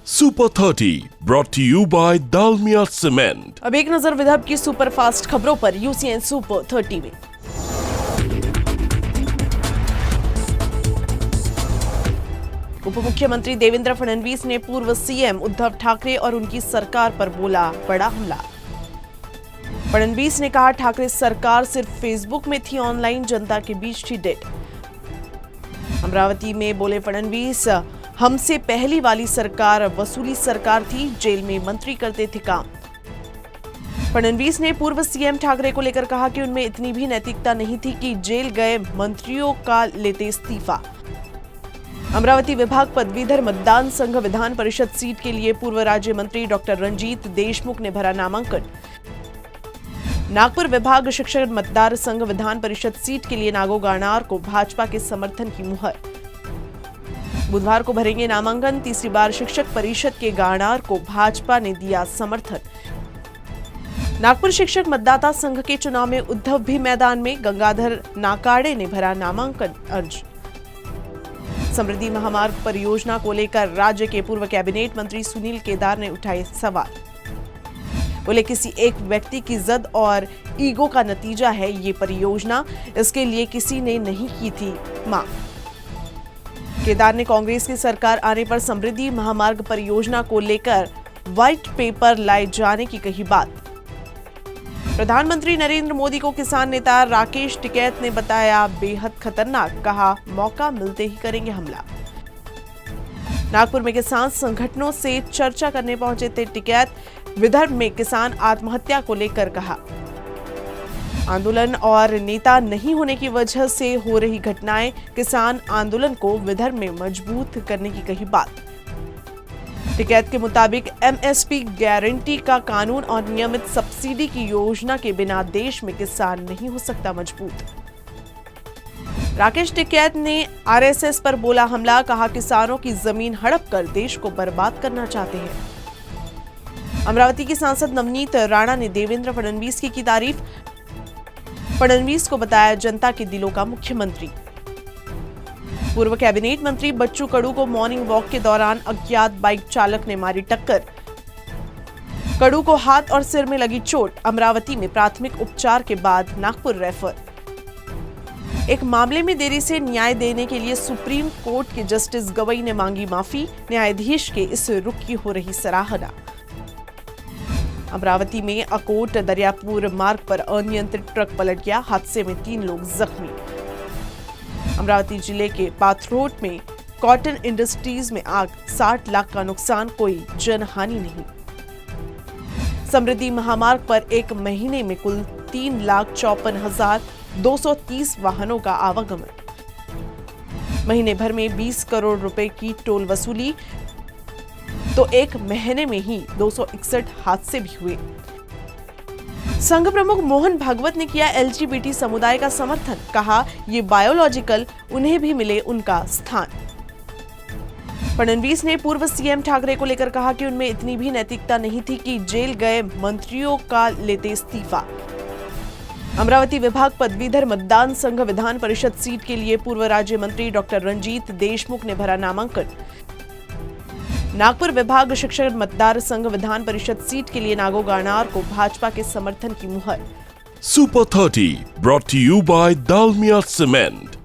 Super 30 brought to you by Dalmia cement. अब एक नजर विदर्भ की सुपरफास्ट खबरों पर यूसीएन सुपर 30 में। उप मुख्यमंत्री देवेंद्र फडणवीस ने पूर्व सीएम उद्धव ठाकरे और उनकी सरकार पर बोला बड़ा हमला। फडणवीस ने कहा, ठाकरे सरकार सिर्फ फेसबुक में थी, ऑनलाइन जनता के बीच थी डेड। अमरावती में बोले फडणवीस, हमसे पहली वाली सरकार वसूली सरकार थी, जेल में मंत्री करते थे काम। फडणवीस ने पूर्व सीएम ठाकरे को लेकर कहा कि उनमें इतनी भी नैतिकता नहीं थी कि जेल गए मंत्रियों का लेते इस्तीफा। अमरावती विभाग पदवीधर मतदान संघ विधान परिषद सीट के लिए पूर्व राज्य मंत्री डॉक्टर रंजीत देशमुख ने भरा नामांकन। नागपुर विभाग शिक्षक मतदार संघ विधान परिषद सीट के लिए नागो गानार को भाजपा के समर्थन की मुहर। बुधवार को भरेंगे नामांकन। तीसरी बार शिक्षक परिषद के गानार को भाजपा ने दिया समर्थन। नागपुर शिक्षक मतदाता संघ के चुनाव में उद्धव भी मैदान में, गंगाधर नाकाड़े ने भरा नामांकन अर्ज। समृद्धि महामार्ग परियोजना को लेकर राज्य के पूर्व कैबिनेट मंत्री सुनील केदार ने उठाए सवाल। बोले, किसी एक व्यक्ति की जिद और ईगो का नतीजा है ये परियोजना, इसके लिए किसी ने नहीं की थी मांग। केदार ने कांग्रेस की सरकार आने पर समृद्धि महामार्ग परियोजना को लेकर व्हाइट पेपर लाए जाने की कही बात। प्रधानमंत्री नरेंद्र मोदी को किसान नेता राकेश टिकैत ने बताया बेहद खतरनाक, कहा मौका मिलते ही करेंगे हमला। नागपुर में किसान संगठनों से चर्चा करने पहुंचे थे टिकैत। विदर्भ में किसान आत्महत्या को लेकर कहा, आंदोलन और नेता नहीं होने की वजह से हो रही घटनाएं, किसान आंदोलन को विदर्भ में मजबूत करने की कही बात। टिकैत के मुताबिक एमएसपी गारंटी का कानून और नियमित सब्सिडी की योजना के बिना देश में किसान नहीं हो सकता मजबूत। राकेश टिकैत ने आरएसएस पर बोला हमला, कहा किसानों की जमीन हड़प कर देश को बर्बाद करना चाहते हैं। अमरावती की सांसद नवनीत राणा ने देवेंद्र फडणवीस की तारीफ। फडणवीस को बताया जनता के दिलों का मुख्यमंत्री। पूर्व कैबिनेट मंत्री बच्चू कडू को मॉर्निंग वॉक के दौरान अज्ञात बाइक चालक ने मारी टक्कर। कडू को हाथ और सिर में लगी चोट, अमरावती में प्राथमिक उपचार के बाद नागपुर रेफर। एक मामले में देरी से न्याय देने के लिए सुप्रीम कोर्ट के जस्टिस गवई ने मांगी माफी, न्यायाधीश के इस रुख की हो रही सराहना। अमरावती में अकोट दरियापुर मार्ग पर अनियंत्रित ट्रक पलट गया, हादसे में 3 लोग जख्मी। अमरावती जिले के पाथरोट में कॉटन इंडस्ट्रीज में आग, 60 लाख का नुकसान, कोई जनहानि नहीं। समृद्धि महामार्ग पर एक महीने में कुल 3,54,230 वाहनों का आवागमन। महीने भर में 20 करोड़ रुपए की टोल वसूली, तो एक महीने में ही 261 हादसे भी हुए। संघ प्रमुख मोहन भागवत ने किया एलजीबीटी समुदाय का समर्थन, कहा ये बायोलॉजिकल, उन्हें भी मिले उनका स्थान। फडणवीस ने पूर्व सीएम ठाकरे को लेकर कहा कि उनमें इतनी भी नैतिकता नहीं थी कि जेल गए मंत्रियों का लेते इस्तीफा। अमरावती विभाग पदवीधर मतदान संघ विधान परिषद सीट के लिए पूर्व राज्य मंत्री डॉक्टर रंजीत देशमुख ने भरा नामांकन। नागपुर विभाग शिक्षक मतदार संघ विधान परिषद सीट के लिए नागो गानार को भाजपा के समर्थन की मुहर। Super 30 brought to you by Dalmia cement.